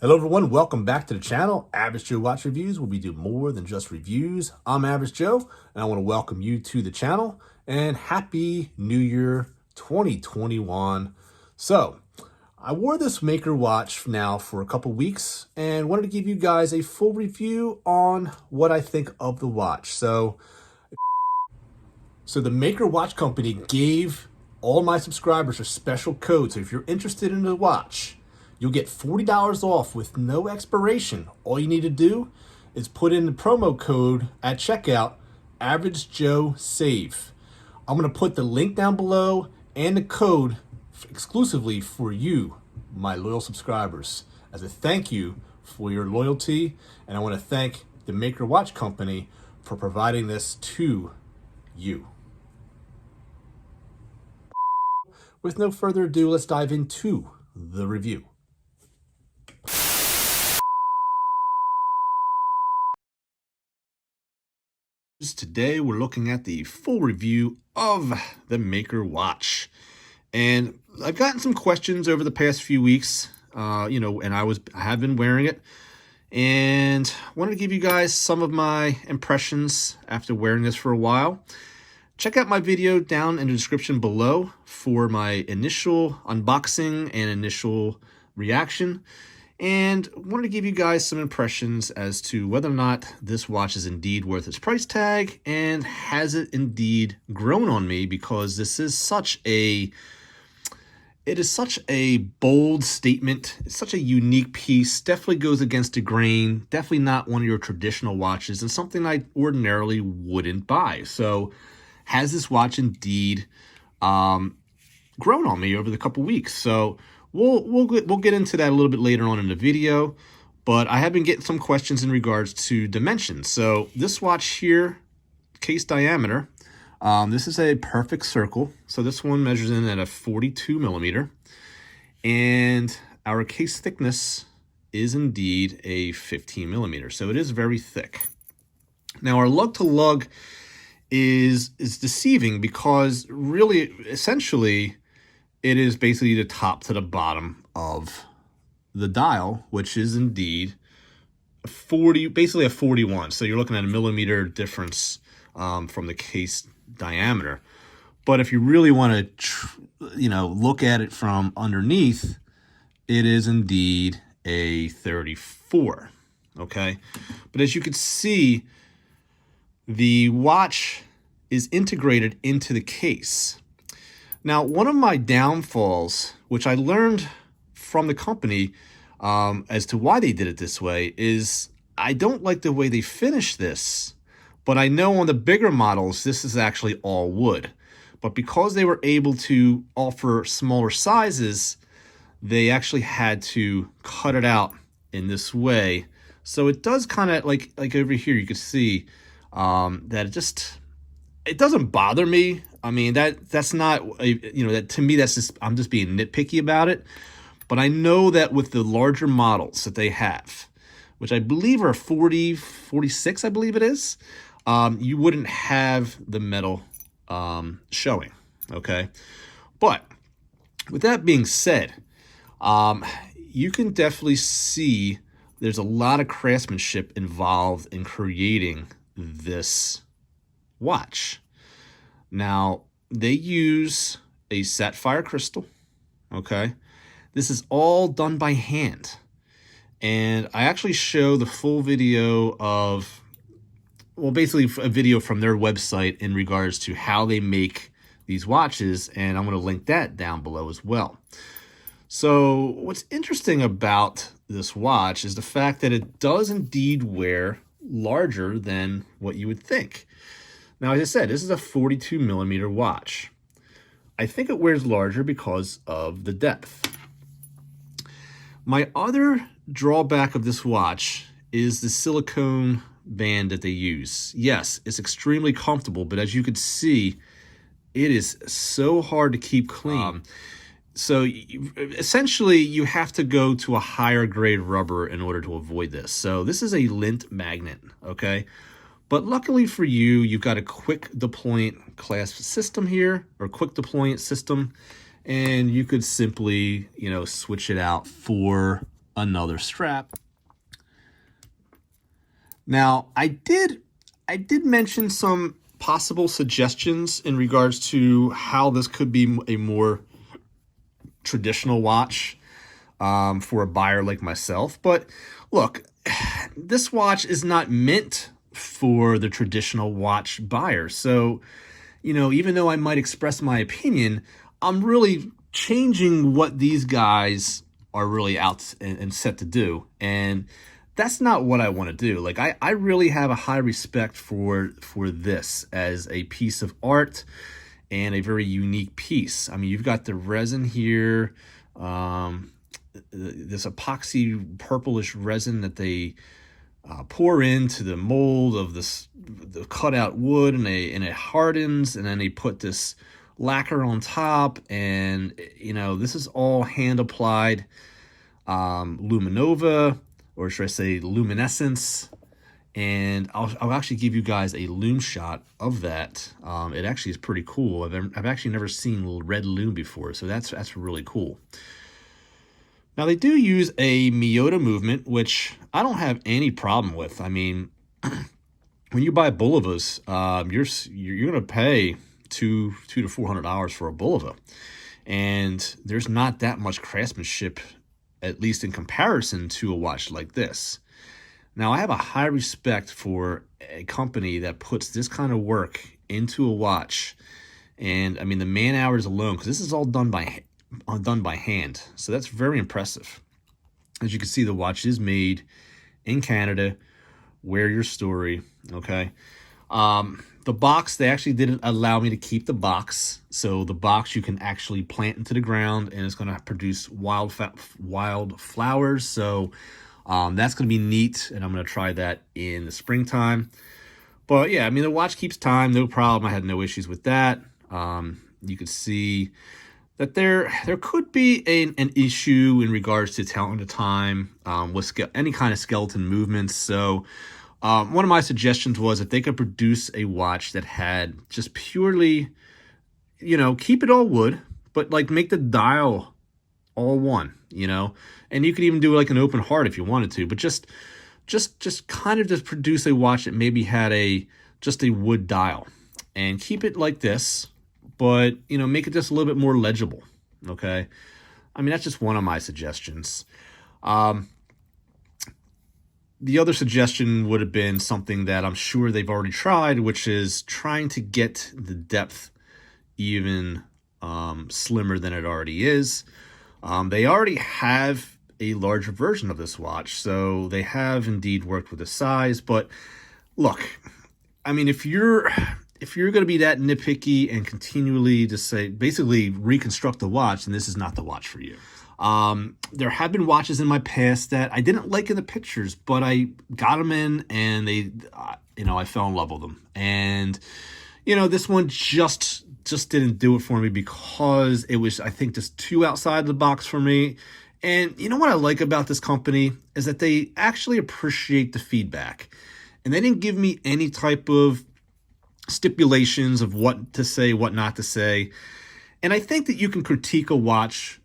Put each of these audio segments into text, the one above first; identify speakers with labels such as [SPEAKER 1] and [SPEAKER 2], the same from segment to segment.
[SPEAKER 1] Hello everyone, welcome back to the channel, AvgJoeWatchReviews, where we do more than just reviews. I'm Average Joe, and I want to welcome you to the channel, and Happy New Year 2021. So, I wore this Maker watch now for a couple weeks, and wanted to give you guys a full review on what I think of the watch. So the Maker Watch Company gave all my subscribers a special code, so if you're interested in the watch, you'll get $40 off with no expiration. All you need to do is put in the promo code at checkout, AvgJoeSave. I'm going to put the link down below and the code exclusively for you, my loyal subscribers, as a thank you for your loyalty. And I want to thank the Maker Watch Company for providing this to you. With no further ado, let's dive into the review. Today we're looking at the full review of the Maker watch, and I've gotten some questions over the past few weeks, and I have been wearing it, and wanted to give you guys some of my impressions after wearing this for a while. Check out my video down in the description below for my initial unboxing and initial reaction. And wanted to give you guys some impressions as to whether or not this watch is indeed worth its price tag, and has it indeed grown on me, because this is such a bold statement. It's such a unique piece. Definitely goes against the grain. Definitely not one of your traditional watches, and something I ordinarily wouldn't buy. So has this watch indeed grown on me over the couple weeks? So We'll get into that a little bit later on in the video, but I have been getting some questions in regards to dimensions. So this watch here, case diameter, this is a perfect circle. So this one measures in at a 42 millimeter, and our case thickness is indeed a 15 millimeter. So it is very thick. Now our lug to lug is deceiving, because really, essentially, it is basically the top to the bottom of the dial, which is indeed basically a 41. So you're looking at a millimeter difference from the case diameter. But if you really want to, look at it from underneath, it is indeed a 34. Okay, but as you can see, the watch is integrated into the case. Now, one of my downfalls, which I learned from the company as to why they did it this way, is I don't like the way they finish this, but I know on the bigger models, this is actually all wood. But because they were able to offer smaller sizes, they actually had to cut it out in this way. So it does kind of, like over here, you can see that it doesn't bother me. I mean, that's not, that to me, that's just, I'm just being nitpicky about it. But I know that with the larger models that they have, which I believe are 40, 46, I believe it is, you wouldn't have the metal showing, okay? But with that being said, you can definitely see there's a lot of craftsmanship involved in creating this watch. Now, they use a sapphire crystal, okay? This is all done by hand. And I actually show the full video of, well, basically a video from their website in regards to how they make these watches, and I'm going to link that down below as well. So what's interesting about this watch is the fact that it does indeed wear larger than what you would think. Now, as I said, this is a 42 millimeter watch. I think it wears larger because of the depth. My other drawback of this watch is the silicone band that they use. Yes, it's extremely comfortable, but as you can see, it is so hard to keep clean. So essentially, you have to go to a higher grade rubber in order to avoid this. So this is a lint magnet, okay? But luckily for you, you've got a quick deployment clasp system here, or quick deployment system, and you could simply, switch it out for another strap. Now, I did mention some possible suggestions in regards to how this could be a more traditional watch for a buyer like myself. But look, this watch is not meant for the traditional watch buyer. So, you know, even though I might express my opinion, I'm really changing what these guys are really out and set to do. And that's not what I want to do. Like, I really have a high respect for this as a piece of art and a very unique piece. I mean, you've got the resin here, this epoxy purplish resin that they pour into the mold of the cutout wood, and it hardens, and then they put this lacquer on top, and you know, this is all hand applied luminova, or should I say luminescence. And I'll actually give you guys a lume shot of that. It actually is pretty cool. I've actually never seen red lume before, so that's really cool. Now, they do use a Miyota movement, which I don't have any problem with. I mean, when you buy Bulivas, you're going to pay $200 to $400 for a Buliva, and there's not that much craftsmanship, at least in comparison to a watch like this. Now, I have a high respect for a company that puts this kind of work into a watch, and I mean the man hours alone, because this is all done by hand, so that's very impressive. As you can see, the watch is made in Canada. Wear your story, okay? The box, they actually didn't allow me to keep the box, so the box you can actually plant into the ground, and it's going to produce wild flowers. So that's going to be neat, and I'm going to try that in the springtime. But yeah, I mean, the watch keeps time, no problem. I had no issues with that. You can see that there could be an issue in regards to telling the time with any kind of skeleton movements. So one of my suggestions was if they could produce a watch that had just purely, you know, keep it all wood, but like make the dial all one, you know, and you could even do like an open heart if you wanted to, but just kind of just produce a watch that maybe had just a wood dial and keep it like this, but, you know, make it just a little bit more legible, okay? I mean, that's just one of my suggestions. The other suggestion would have been something that I'm sure they've already tried, which is trying to get the depth even slimmer than it already is. They already have a larger version of this watch, so they have indeed worked with the size. But look, I mean, if you're going to be that nitpicky and continually just say, basically reconstruct the watch, then this is not the watch for you. There have been watches in my past that I didn't like in the pictures, but I got them in, and they, you know, I fell in love with them. And, you know, this one just didn't do it for me because it was, I think, just too outside the box for me. And you know what I like about this company is that they actually appreciate the feedback, and they didn't give me any type of stipulations of what to say, what not to say. And I think that you can critique a watch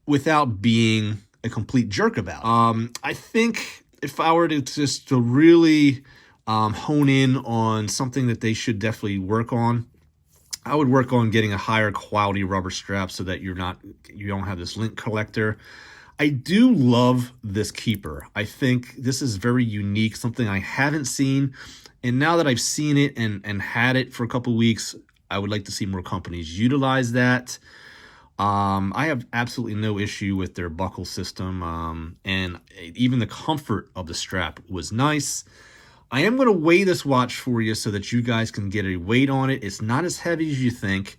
[SPEAKER 1] without being a complete jerk about it. I think if I were to really hone in on something that they should definitely work on, I would work on getting a higher quality rubber strap so that you don't have this link collector. I do love this keeper. I think this is very unique, something I haven't seen. And now that I've seen it and had it for a couple weeks, I would like to see more companies utilize that. I have absolutely no issue with their buckle system, and even the comfort of the strap was nice. I am going to weigh this watch for you so that you guys can get a weight on it. It's not as heavy as you think.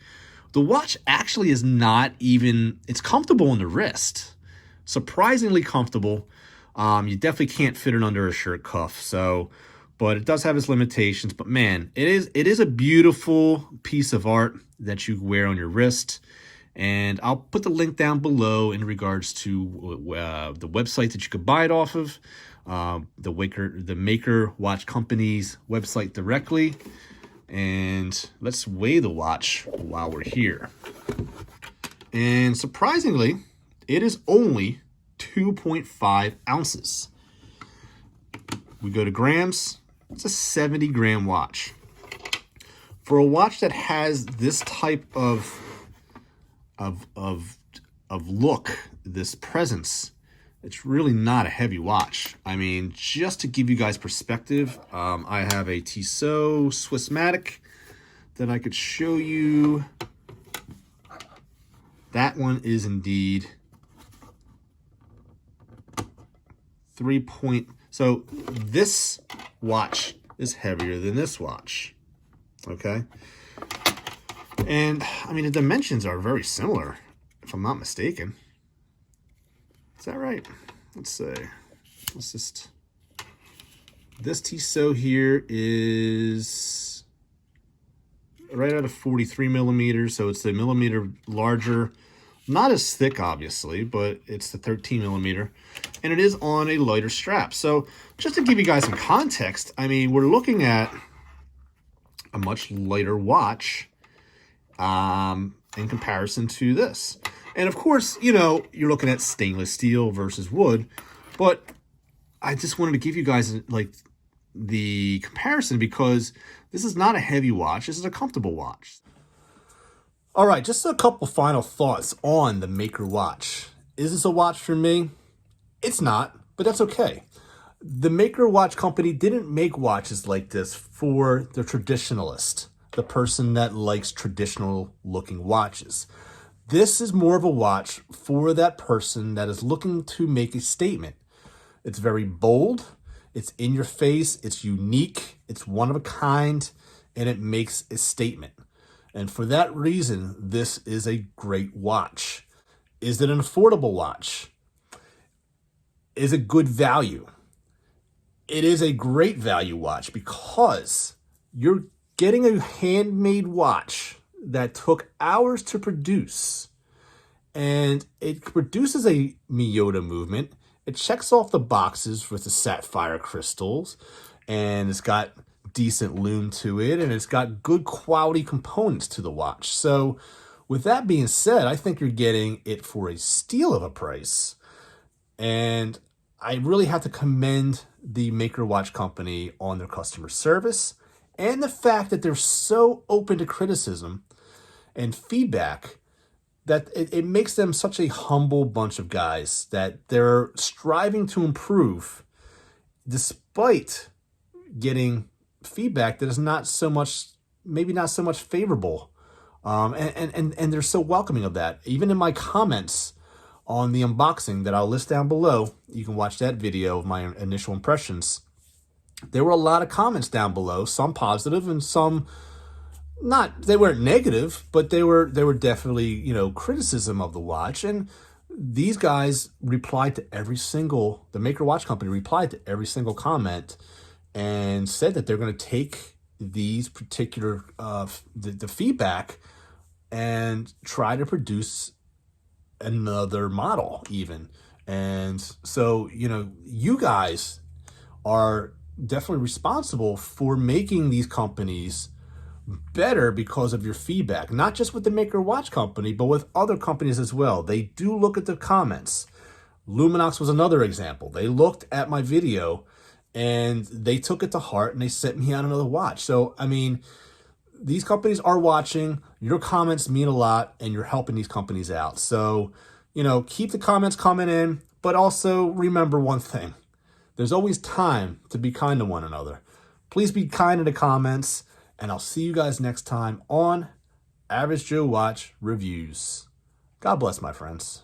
[SPEAKER 1] The watch actually is not even, it's comfortable on the wrist. Surprisingly comfortable. You definitely can't fit it under a shirt cuff, but it does have its limitations. But man, it is a beautiful piece of art that you wear on your wrist. And I'll put the link down below in regards to the website that you could buy it off of, the Maker Watch Company's website directly. And let's weigh the watch while we're here. And surprisingly, it is only 2.5 ounces. We go to grams, it's a 70-gram watch. For a watch that has this type of look, this presence, it's really not a heavy watch. I mean, just to give you guys perspective, I have a Tissot Swissmatic that I could show you. That one is indeed 3 point. So this watch is heavier than this watch. Okay. And I mean, the dimensions are very similar, if I'm not mistaken. Is that right? Let's see. Let's just. This Tissot here is right out of 43 millimeters, so it's a millimeter larger. Not as thick, obviously, but it's the 13 millimeter, and it is on a lighter strap. So just to give you guys some context, I mean, we're looking at a much lighter watch in comparison to this. And of course, you know, you're looking at stainless steel versus wood, but I just wanted to give you guys like the comparison because this is not a heavy watch. This is a comfortable watch. All right, just a couple final thoughts on the Maker watch. Is this a watch for me? It's not, but that's okay. The Maker watch company didn't make watches like this for the traditionalist, the person that likes traditional looking watches. This is more of a watch for that person that is looking to make a statement. It's very bold, it's in your face, it's unique, it's one of a kind, and it makes a statement. And for that reason, this is a great watch. Is it an affordable watch? Is it good value? It is a great value watch because you're getting a handmade watch that took hours to produce. And it produces a Miyota movement. It checks off the boxes with the sapphire crystals. And it's got decent lume to it, and it's got good quality components to the watch. So with that being said, I think you're getting it for a steal of a price. And I really have to commend the Maker Watch Company on their customer service and the fact that they're so open to criticism and feedback that it makes them such a humble bunch of guys that they're striving to improve despite getting feedback that is not so much, maybe not so much favorable. And they're so welcoming of that. Even in my comments on the unboxing that I'll list down below, you can watch that video of my initial impressions. There were a lot of comments down below, some positive and some not. They weren't negative, but they were definitely, you know, criticism of the watch. And these guys replied to every single, the Maker Watch Company replied to every single comment and said that they're going to take these particular, the feedback and try to produce another model even. And so, you know, you guys are definitely responsible for making these companies better because of your feedback, not just with the Maker Watch Company, but with other companies as well. They do look at the comments. Luminox was another example. They looked at my video and they took it to heart and they sent me out another watch. So, I mean, these companies are watching. Your comments mean a lot and you're helping these companies out. So, you know, keep the comments coming in, but also remember one thing. There's always time to be kind to one another. Please be kind in the comments, and I'll see you guys next time on AvgJoeWatchReviews. God bless, my friends.